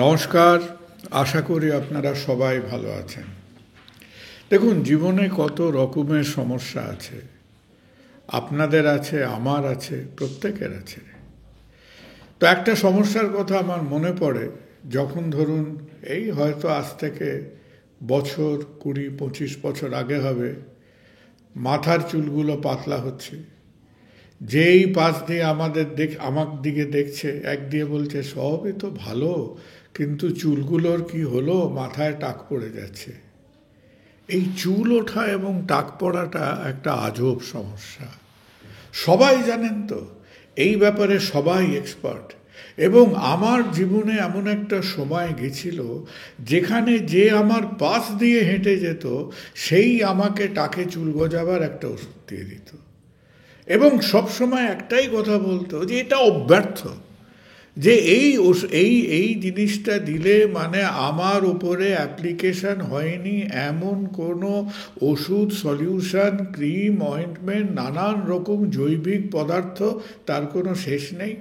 নমস্কার। আশা করি আপনারা সবাই ভালো আছেন। দেখুন, জীবনে কত রকমের সমস্যা আছে। আপনাদের আছে, আমার আছে, প্রত্যেকের আছে। তো একটা সমস্যার কথা আমার মনে পড়ে, যখন ধরুন এই হয়তো আজ থেকে বছর 20-25 বছর আগে হবে, মাথার চুলগুলো পাতলা হচ্ছে। যেই পাশ দিয়ে আমার দিকে দেখছে, এক দিয়ে বলছে সবই তো ভালো, কিন্তু চুলগুলোর কি হলো, মাথায় টাক পড়ে যাচ্ছে। এই চুল ওঠা এবং টাক পড়াটা একটা আজব সমস্যা। সবাই জানেন তো, এই ব্যাপারে সবাই এক্সপার্ট। এবং আমার জীবনে এমন একটা সময় গেছিল যেখানে যে আমার পাশ দিয়ে হেঁটে যেত সেই আমাকে টাকে চুল গজাবার একটা ওষুধ দিয়ে দিত, এবং সবসময় একটাই কথা বলতো যে এটা অব্যর্থ, যে এই জিনিসটা দিলে মানে আমার উপরে অ্যাপ্লিকেশন হয়নি এমন কোনো ওষুধ, সলিউশন, ক্রিম, অয়েন্টমেন্ট, নানান রকম জৈবিক পদার্থ, তার কোনো শেষ নেই।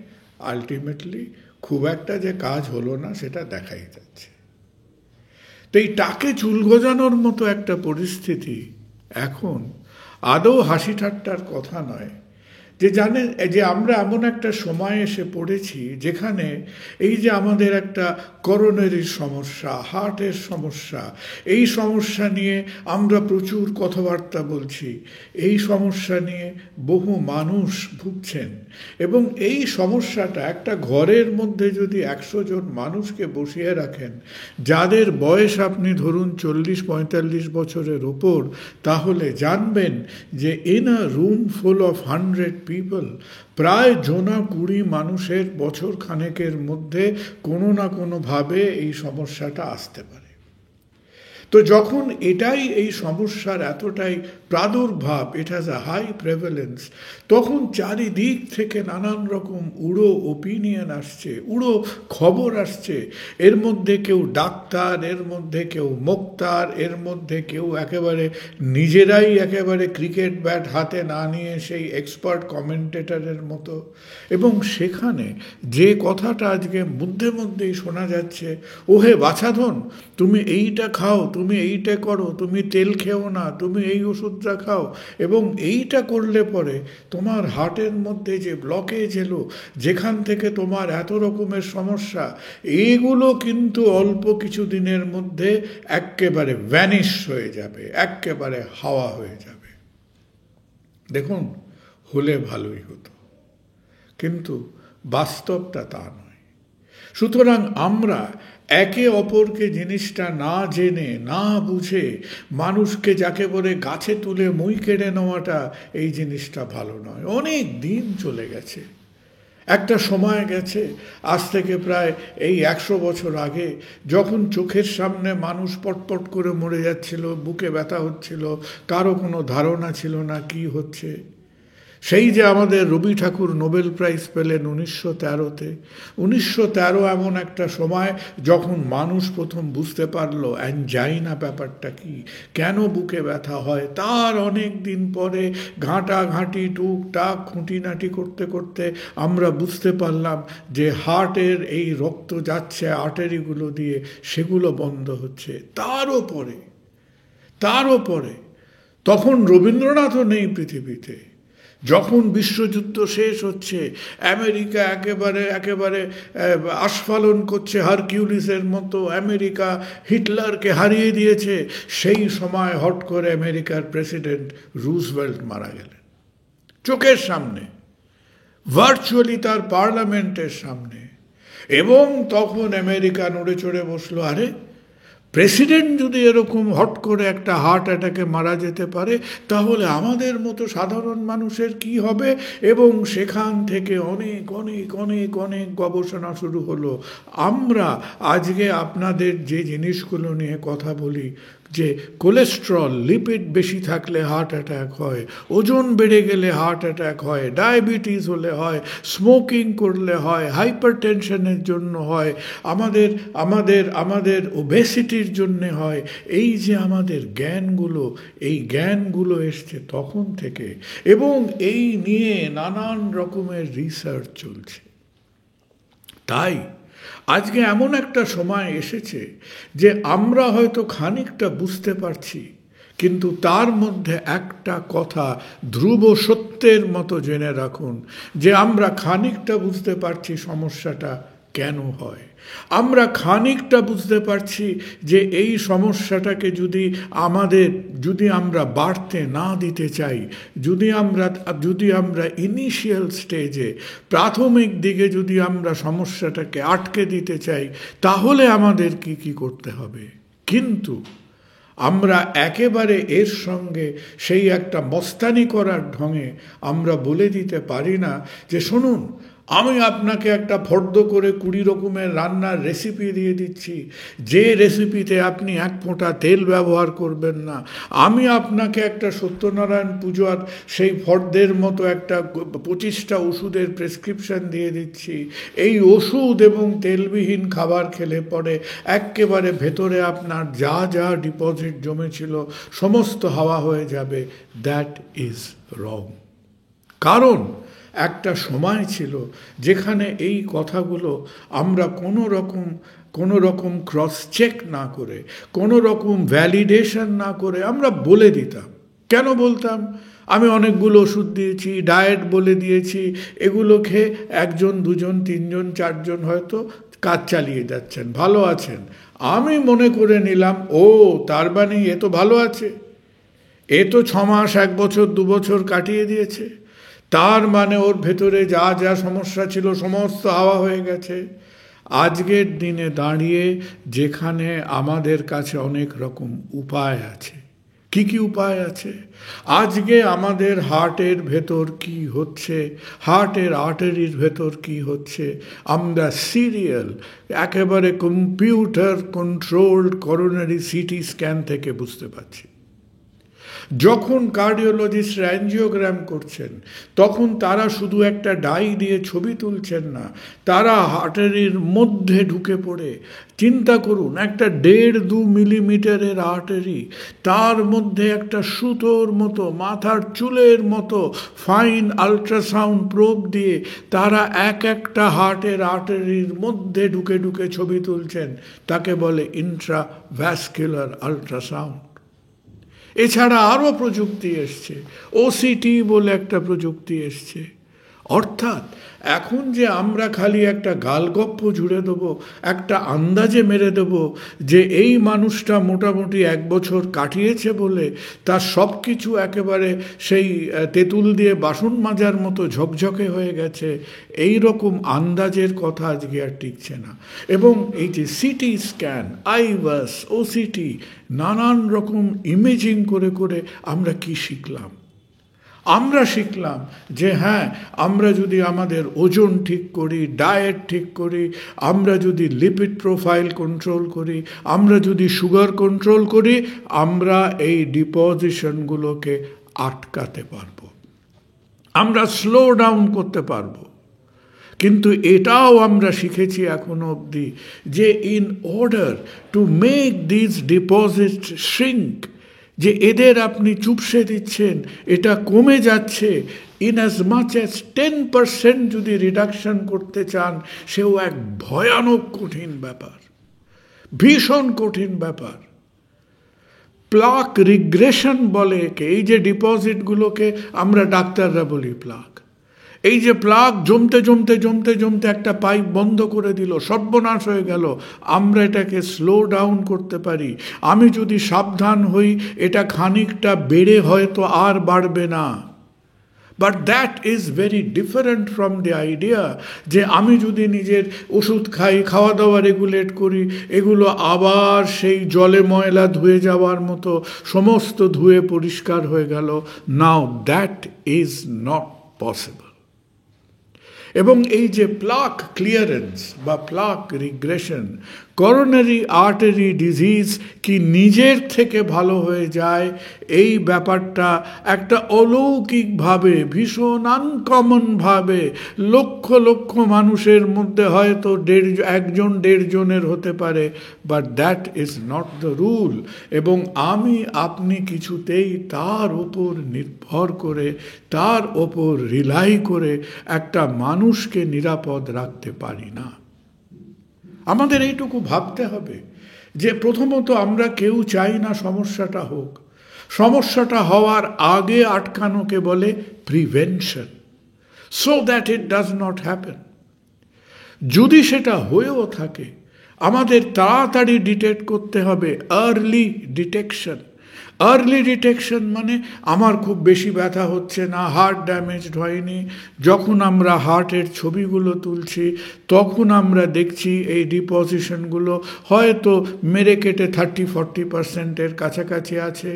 আলটিমেটলি খুব একটা যে কাজ হলো না সেটা দেখাই যাচ্ছে। তো এই টাকে চুল গজানোর মতো একটা পরিস্থিতি এখন আদৌ হাসি ঠাট্টার কথা নয়। যে আমরা এমন একটা সময় এসে পড়েছি যেখানে এই যে আমাদের একটা করোনারি সমস্যা, হার্টের সমস্যা, এই সমস্যা নিয়ে আমরা প্রচুর কথাবার্তা বলছি। এই সমস্যা নিয়ে বহু মানুষ ভুগছেন, এবং এই সমস্যাটা একটা ঘরের মধ্যে যদি 100 জন মানুষকে বসিয়ে রাখেন, যাদের বয়স আপনি ধরুন 40-45 বছরের ওপর, তাহলে জানবেন যে in a room full of 100 people, প্রায় 20 মানুষের বছর খানেকের মধ্যে কোনো না কোনোভাবে এই সমস্যাটা আসতে পারে। তো যখন এই সমস্যার এতটাই প্রাদুর্ভাব, ইট হ্যাজ আ হাই প্রেভেলেন্স, তখন চারিদিক থেকে নানান রকম উড়ো ওপিনিয়ন আসছে, উড়ো খবর আসছে। এর মধ্যে কেউ ডাক্তার, এর মধ্যে কেউ মোক্তার, এর মধ্যে কেউ একেবারে নিজেরাই একেবারে ক্রিকেট ব্যাট হাতে না নিয়ে সেই এক্সপার্ট কমেন্টেটরের মতো। এবং সেখানে যে কথাটা আজকে মধ্যেই শোনা যাচ্ছে, ওহে বাছাধন, তুমি এইটা খাও, তুমি এইটা করো, তুমি তেল খেও না, তুমি এই ওষুধটা খাও, এবং এইটা করলে পরে তোমার হার্টের মধ্যে যে ব্লকেজ এলো, যেখান থেকে তোমার এত রকমের সমস্যা, এইগুলো কিন্তু অল্প কিছু দিনের মধ্যে একেবারে ভ্যানিশ হয়ে যাবে, একেবারে হাওয়া হয়ে যাবে। দেখুন, হলে ভালোই হতো, কিন্তু বাস্তবটা তা নয়। সুতরাং আমরা একে অপরকে জিনিসটা না জেনে, না বুঝে, মানুষকে যাকে বলে গাছে তুলে মই কেড়ে নেওয়াটা, এই জিনিসটা ভালো নয়। অনেক দিন চলে গেছে, একটা সময় গেছে আজ থেকে প্রায় এই 100 বছর আগে, যখন চোখের সামনে মানুষ পটপট করে মরে যাচ্ছিল, বুকে ব্যথা হচ্ছিল, কারো কোনো ধারণা ছিল না কি হচ্ছে। সেই যে আমাদের রবি ঠাকুর নোবেল প্রাইজ পেলেন 1913-তে। 1913 এমন একটা সময় যখন মানুষ প্রথম বুঝতে পারলো অ্যানজাইনা ব্যাপারটা কি, কেন বুকে ব্যথা হয়। তার অনেক দিন পরে ঘাঁটাঘাঁটি টুকটাক খুঁটিনাটি করতে করতে আমরা বুঝতে পারলাম যে হার্টের এই রক্ত যাচ্ছে আর্টারিগুলো দিয়ে, সেগুলো বন্ধ হচ্ছে। তারও পরে তখন রবীন্দ্রনাথও নেই পৃথিবীতে। যখন বিশ্বযুদ্ধ শেষ হচ্ছে, আমেরিকা একেবারে আস্ফালন করছে হারকিউলিসের মতো, আমেরিকা হিটলারকে হারিয়ে দিয়েছে, সেই সময় হট করে আমেরিকার প্রেসিডেন্ট রুজভেল্ট মারা গেলেন চোখের সামনে, ভার্চুয়ালি তার পার্লামেন্টের সামনে। এবং তখন আমেরিকা নড়ে চড়ে বসলো, আরে প্রেসিডেন্ট যদি এরকম হট করে একটা হার্ট অ্যাটাকে মারা যেতে পারে, তাহলে আমাদের মতো সাধারণ মানুষের কি হবে। এবং সেখান থেকে অনেক অনেক অনেক অনেক গবেষণা শুরু হলো। আমরা আজকে আপনাদের যে জিনিসগুলো নিয়ে কথা বলি, যে কোলেস্ট্রল, লিপিড বেশি থাকলে হার্ট অ্যাটাক হয়, ওজন বেড়ে গেলে হার্ট অ্যাটাক হয়, ডায়াবেটিস হলে হয়, স্মোকিং করলে হয়, হাইপার টেনশনের জন্য হয়, আমাদের ওবেসিটির জন্যে হয়, এই যে আমাদের এই জ্ঞানগুলো এসছে তখন থেকে, এবং এই নিয়ে নানান রকমের রিসার্চ চলছে। তাই আজকে এমন একটা সময় এসেছে যে আমরা হয়তো খানিকটা বুঝতে পারছি, কিন্তু তার মধ্যে একটা কথা ধ্রুব সত্যের মতো জেনে রাখুন, যে আমরা খানিকটা বুঝতে পারছি সমস্যাটা কেন হয়। আমরা খানিকটা বুঝতে পারছি যে এই সমস্যাটাকে যদি আমরা বাড়তে না দিতে চাই, যদি আমরা ইনিশিয়াল স্টেজে, প্রাথমিক দিকে যদি আমরা সমস্যাটাকে আটকে দিতে চাই, তাহলে আমাদের কি করতে হবে। কিন্তু আমরা একেবারে এর সঙ্গে সেই একটা মস্তানি করার ঢঙে আমরা বলে দিতে পারি না যে শুনুন, আমি আপনাকে একটা ফর্দ করে 20 রকমের রান্নার রেসিপি দিয়ে দিচ্ছি, যে রেসিপিতে আপনি এক ফোঁটা তেল ব্যবহার করবেন না। আমি আপনাকে একটা সত্যনারায়ণ পূজার সেই ফর্দের মতো একটা 25টা ওষুধের প্রেসক্রিপশন দিয়ে দিচ্ছি। এই ওষুধ এবং তেলবিহীন খাবার খেলে পরে একেবারে ভেতরে আপনার যা যা ডিপোজিট জমেছিল সমস্ত হাওয়া হয়ে যাবে। That is wrong. কারণ একটা সময় ছিল যেখানে এই কথাগুলো আমরা কোনো রকম ক্রস চেক না করে, কোনো রকম ভ্যালিডেশন না করে আমরা বলে দিতাম। কেন বলতাম? আমি অনেকগুলো ওষুধ দিয়েছি, ডায়েট বলে দিয়েছি, এগুলো খেয়ে 1 জন 2 জন 3 জন 4 জন হয়তো কাজ চালিয়ে যাচ্ছেন, ভালো আছেন। আমি মনে করে নিলাম, ও তার মানে এ তো ভালো আছে, এ তো 6 মাস 1 বছর 2 বছর কাটিয়ে দিয়েছে, তার মানে ওর ভেতরে যা যা সমস্যা ছিল সমস্ত হাওয়া হয়ে গেছে। আজকের দিনে দাঁড়িয়ে যেখানে আমাদের কাছে অনেক রকম উপায় আছে, কি উপায় আছে? আজকে আমাদের হার্টের ভেতর কি হচ্ছে, হার্টের আর্টারির ভেতর কি হচ্ছে, আমরা সিরিয়াল একেবারে computer controlled coronary CT scan থেকে বুঝতে পারছি। যখন কার্ডিওলজিস্টরা অ্যাঞ্জিওগ্রাম করছেন, তখন তারা শুধু একটা ডাই দিয়ে ছবি তুলছেন না, তারা আর্টারির মধ্যে ঢুকে পড়ে, চিন্তা করুন, একটা 1.5-2 মিলিমিটারের আর্টারি, তার মধ্যে একটা সুতোর মতো, মাথার চুলের মতো ফাইন আল্ট্রাসাউন্ড প্রোব দিয়ে তারা একটা হার্টের আর্টারির মধ্যে ঢুকে ঢুকে ছবি তুলছেন। তাকে বলে ইন্ট্রাভ্যাসকুলার আল্ট্রাসাউন্ড। এছাড়া আরও প্রযুক্তি এসছে, ওসিটি বলে একটা প্রযুক্তি এসছে। অর্থাৎ এখন যে আমরা খালি একটা গালগপ্প জুড়ে দেবো, একটা আন্দাজে মেরে দেবো যে এই মানুষটা মোটামুটি 1 বছর কাটিয়েছে বলে তার সব কিছু একেবারে সেই তেঁতুল দিয়ে বাসন মাজার মতো ঝকঝকে হয়ে গেছে, এই রকম আন্দাজের কথা আজকে আর টিকছে না। এবং এই যে সিটি স্ক্যান, আইভাস, ওসিটি, নানান রকম ইমেজিং করে করে আমরা কি শিখলাম? আমরা শিখলাম যে হ্যাঁ, আমরা যদি আমাদের ওজন ঠিক করি, ডায়েট ঠিক করি, আমরা যদি লিপিড প্রোফাইল কন্ট্রোল করি, আমরা যদি সুগার কন্ট্রোল করি, আমরা এই ডিপোজিশনগুলোকে আটকাতে পারবো, আমরা স্লো ডাউন করতে পারবো। কিন্তু এটাও আমরা শিখেছি এখনো অবধি যে in order to make this deposit shrink, যে এদের আপনি চুপসে দিচ্ছেন, এটা কমে যাচ্ছে, ইন অ্যাজ মাচ অ্যাজ 10% যদি রিডাকশন করতে চান, সেও এক ভয়ানক কঠিন ব্যাপার, ভীষণ কঠিন ব্যাপার। প্লাক রিগ্রেশন বলে একে, এই যে ডিপোজিটগুলোকে আমরা ডাক্তাররা বলি প্লাক, এই যে প্লাক জমতে জমতে জমতে জমতে একটা পাইপ বন্ধ করে দিল, সর্বনাশ হয়ে গেল। আমরা এটাকে স্লো ডাউন করতে পারি। আমি যদি সাবধান হই, এটা খানিকটা বেড়ে হয়তো আর বাড়বে না। But that is very different from the idea যে আমি যদি নিজের ওষুধ খাই, খাওয়া দাওয়া রেগুলেট করি, এগুলো আবার সেই জলে ময়লা ধুয়ে যাওয়ার মতো সমস্ত ধুয়ে পরিষ্কার হয়ে গেল। Now that is not possible. এবং এই যে প্লাক ক্লিয়ারেন্স বা plaque regression, coronary artery disease কি নিজের থেকে ভালো হয়ে যায়, এই ব্যাপারটা একটা অলৌকিকভাবে, ভীষণ আনকমনভাবে লক্ষ লক্ষ মানুষের মধ্যে হয়তো 1-1 জনের হতে পারে, but that is not the rule. এবং আপনি কিছুতেই তার ওপর নির্ভর করে, তার ওপর রিলাই করে একটা মানুষকে নিরাপদ রাখতে পারি না। আমাদের এইটুকু ভাবতে হবে যে প্রথমত আমরা কেউ চাই না সমস্যাটা হোক। সমস্যাটা হওয়ার আগে আটকানোকে বলে prevention, so that it does not happen. যদি সেটা হয়েও থাকে আমাদের তাড়াতাড়ি ডিটেক্ট করতে হবে, আর্লি ডিটেকশন। আর্লি ডিটেকশন মানে আমার খুব বেশি ব্যথা হচ্ছে না, হার্ট ড্যামেজড হয়নি, যখন আমরা হার্টের ছবিগুলো তুলছি তখন আমরা দেখছি এই ডিপোজিশনগুলো হয়তো মেরে কেটে 30-40% কাছাকাছি আছে।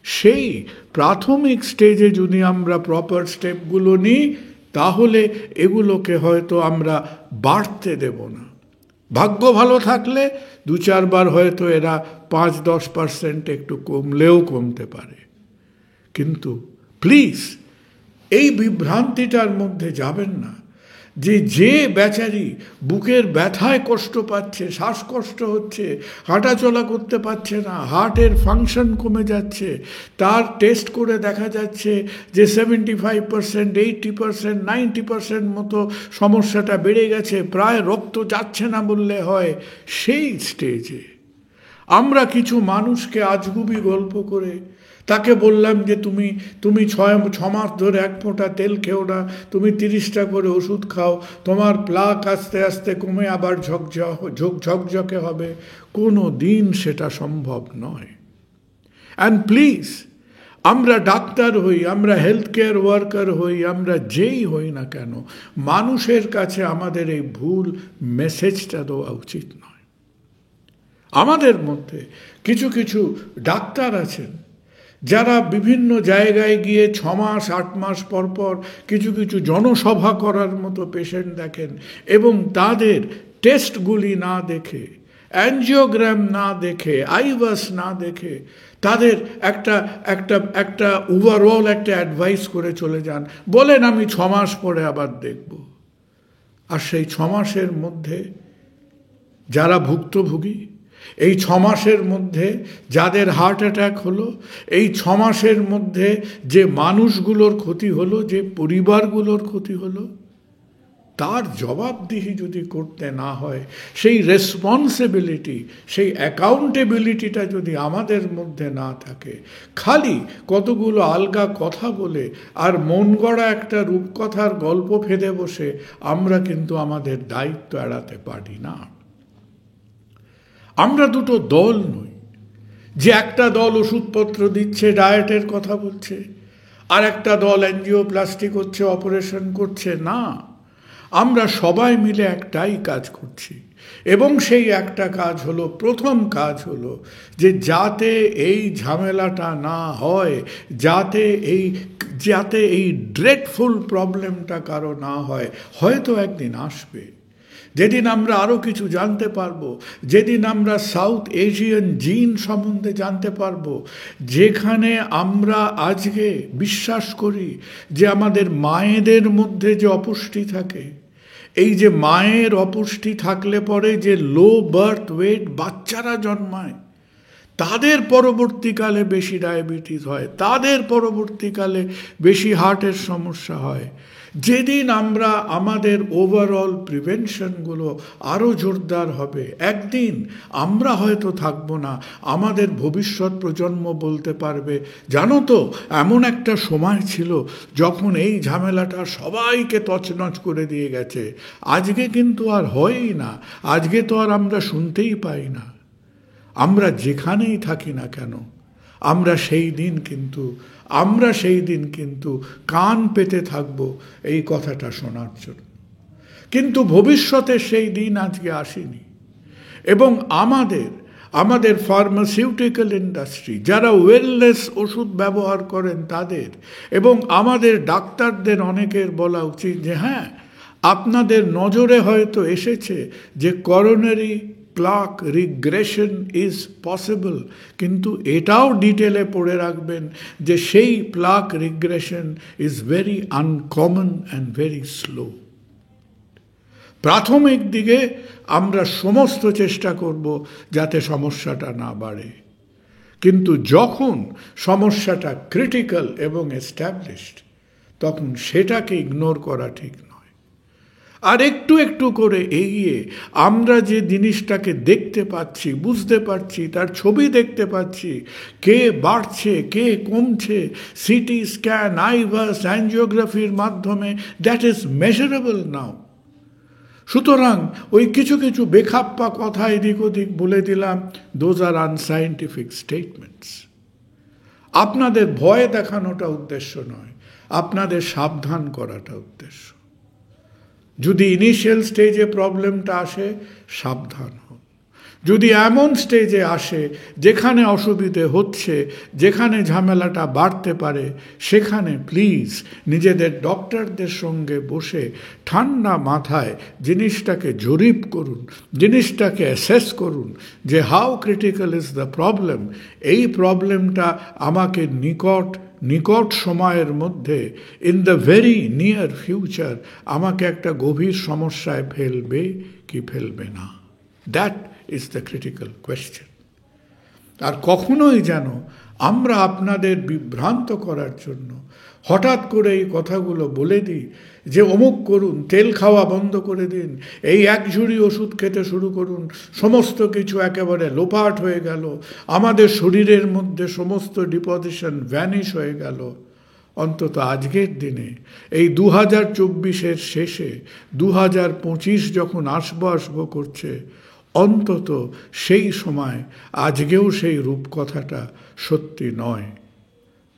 সেই প্রাথমিক স্টেজে যদি আমরা প্রপার স্টেপগুলো নিই তাহলে এগুলোকে হয়তো আমরা বাড়তে দেব না। ভাগ্য ভালো থাকলে 2-4 বার হয়তো এরা 5-10% একটু কমলেও কমতে পারে। কিন্তু প্লিজ এই বিভ্রান্তিটার মধ্যে যাবেন না যে বেচারি বুকের ব্যথায় কষ্ট পাচ্ছে, শ্বাসকষ্ট হচ্ছে, হাঁটাচলা করতে পারছে না, হার্টের ফাংশন কমে যাচ্ছে, তার টেস্ট করে দেখা যাচ্ছে যে 75%, 80%, 90% মতো সমস্যাটা বেড়ে গেছে, প্রায় রক্ত যাচ্ছে না বললে হয়, সেই স্টেজে আমরা কিছু মানুষকে আজগুবি গল্প করে তাকে বললাম যে তুমি 6 মাস ধরে 1 ফোঁটা তেল খেও না, তুমি 30টা করে ওষুধ খাও, তোমার প্লাক আস্তে আস্তে কমে আবার ঝকঝকে হবে। কোনো দিন সেটা সম্ভব নয়। অ্যান্ড প্লিজ, আমরা ডাক্তার হই, আমরা হেলথ কেয়ার ওয়ার্কার হই, আমরা যেই হই না কেন, মানুষের কাছে আমাদের এই ভুল মেসেজটা দেওয়া উচিত নয়। আমাদের মধ্যে কিছু কিছু ডাক্তার আছেন যারা বিভিন্ন জায়গায় গিয়ে 6 মাস 8 মাস পর পর কিছু কিছু জনসভা করার মতো পেশেন্ট দেখেন এবং তাদের টেস্টগুলি না দেখে, অ্যাঞ্জিওগ্রাম না দেখে, আইভাস না দেখে তাদের একটা ওভারঅল একটা অ্যাডভাইস করে চলে যান, বলেন আমি 6 মাস পরে আবার দেখব। আর সেই 6 মাসের মধ্যে যারা ভুক্তভোগী, এই 6 মাসের মধ্যে যাদের হার্ট অ্যাটাক হলো, এই 6 মাসের মধ্যে যে মানুষগুলোর ক্ষতি হলো, যে পরিবারগুলোর ক্ষতি হলো, তার জবাবদিহি যদি করতে না হয়, সেই রেসপন্সিবিলিটি, সেই অ্যাকাউন্টেবিলিটিটা যদি আমাদের মধ্যে না থাকে, খালি কতগুলো আলগা কথা বলে আর মন গড়া একটা রূপকথার গল্প ফেঁদে বসে আমরা কিন্তু আমাদের দায়িত্ব এড়াতে পারি না। আমরা দুটো দল নই যে একটা দল ওষুধপত্র দিচ্ছে, ডায়েটের কথা বলছে, আর একটা দল অ্যাঞ্জিওপ্লাস্টি করছে, অপারেশন করছে। না, আমরা সবাই মিলে একটাই কাজ করছি এবং সেই একটা কাজ হলো, প্রথম কাজ হলো যে যাতে এই ঝামেলাটা না হয়, যাতে এই ড্রেডফুল প্রবলেমটা কারো না হয়। হয়তো একদিন আসবে যেদিন আমরা আরও কিছু জানতে পারবো, যেদিন আমরা সাউথ এশিয়ান জিন সম্বন্ধে জানতে পারবো, যেখানে আমরা আজকে বিশ্বাস করি যে আমাদের মায়েদের মধ্যে যে অপুষ্টি থাকে, এই যে মায়ের অপুষ্টি থাকলে পরে যে লো বার্থ ওয়েট বাচ্চারা জন্মায়, তাদের পরবর্তীকালে বেশি ডায়াবেটিস হয়, তাদের পরবর্তীকালে বেশি হার্টের সমস্যা হয়। যেদিন আমরা আমাদের ওভারঅল প্রিভেনশনগুলো আরও জোরদার হবে, একদিন আমরা হয়তো থাকবো না, আমাদের ভবিষ্যৎ প্রজন্ম বলতে পারবে, জানো তো এমন একটা সময় ছিল যখন এই ঝামেলাটা সবাইকে তছনছ করে দিয়ে গেছে। আজকে কিন্তু আর হয়ই না, আজকে তো আর আমরা শুনতেই পাই না। আমরা যেখানেই থাকি না কেন, আমরা সেই দিন কিন্তু কান পেতে থাকব এই কথাটা শোনার জন্য। কিন্তু ভবিষ্যতে সেই দিন আজকে আসেনি এবং আমাদের ফার্মাসিউটিক্যাল ইন্ডাস্ট্রি, যারা ওয়েলনেস ওষুধ ব্যবহার করেন তাদের, এবং আমাদের ডাক্তারদের অনেকের বলা উচিত যে হ্যাঁ, আপনাদের নজরে হয়তো এসেছে যে coronary plaque regression is possible, কিন্তু এটাও ডিটেলে পড়ে রাখবেন যে সেই plaque regression is very uncommon and very slow. প্রাথমিক দিকে আমরা সমস্ত চেষ্টা করব যাতে সমস্যাটা না বাড়ে, কিন্তু যখন সমস্যাটা ক্রিটিক্যাল এবং এস্টাবলিশড, তখন সেটাকে ইগনোর করা ঠিক নয়। আর একটু একটু করে এগিয়ে আমরা যে জিনিসটাকে দেখতে পাচ্ছি, বুঝতে পারছি, তার ছবি দেখতে পাচ্ছি, কে বাড়ছে, কে কমছে, সিটি স্ক্যান, আইভাস, অ্যাঞ্জিওগ্রাফির মাধ্যমে, দ্যাট ইজ মেজারেবল নাও। সুতরাং ওই কিছু কিছু বেখাপ্পা কথা এদিক ওদিক বলে দিলাম, দোজ আর আনসাইন্টিফিক স্টেটমেন্টস। আপনাদের ভয় দেখানোটা উদ্দেশ্য নয়, আপনাদের সাবধান করাটা উদ্দেশ্য। যদি ইনিশিয়াল স্টেজে প্রবলেমটা আসে, সাবধান হন। যদি এমন স্টেজে আসে যেখানে অসুবিধে হচ্ছে, যেখানে ঝামেলাটা বাড়তে পারে, সেখানে প্লিজ নিজেদের ডক্টরদের সঙ্গে বসে ঠান্ডা মাথায় জিনিসটাকে জরিপ করুন, জিনিসটাকে অ্যাসেস করুন যে how critical is the problem. এই প্রবলেমটা আমাকে নিকট সময়ের মধ্যে, in the very near future, আমাকে একটা গভীর সমস্যায় ফেলবে কি ফেলবে না। That is the critical question. আর কখনোই যেন আমরা আপনাদের বিভ্রান্ত করার জন্য হঠাৎ করে এই কথাগুলো বলে দিই যে অমুক করুন, তেল খাওয়া বন্ধ করে দিন, এই এক ঝুড়ি ওষুধ খেতে শুরু করুন, সমস্ত কিছু একেবারে লোপাট হয়ে গেল, আমাদের শরীরের মধ্যে সমস্ত ডিপোজিশন ভ্যানিশ হয়ে গেল। অন্তত আজকের দিনে এই 2024-এর শেষে 2025 যখন আসবো করছে, অন্তত সেই সময় আজকেও সেই রূপকথাটা সত্যি নয়।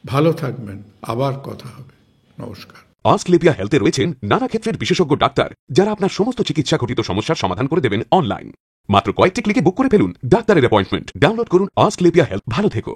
ভালো থাকবেন, আবার কথা হবে। নমস্কার। অস্ক্লেপিয়া হেলথে রয়েছেন নানা ক্ষেত্রের বিশেষজ্ঞ ডাক্তার, যারা আপনার সমস্ত চিকিৎসা ঘটিত সমস্যার সমাধান করে দেবেন অনলাইন। মাত্র কয়েকটি ক্লিকে বুক করে ফেলুন ডাক্তারের অ্যাপয়েন্টমেন্ট। ডাউনলোড করুন অস্ক্লেপিয়া হেলথ। ভালো থেকো।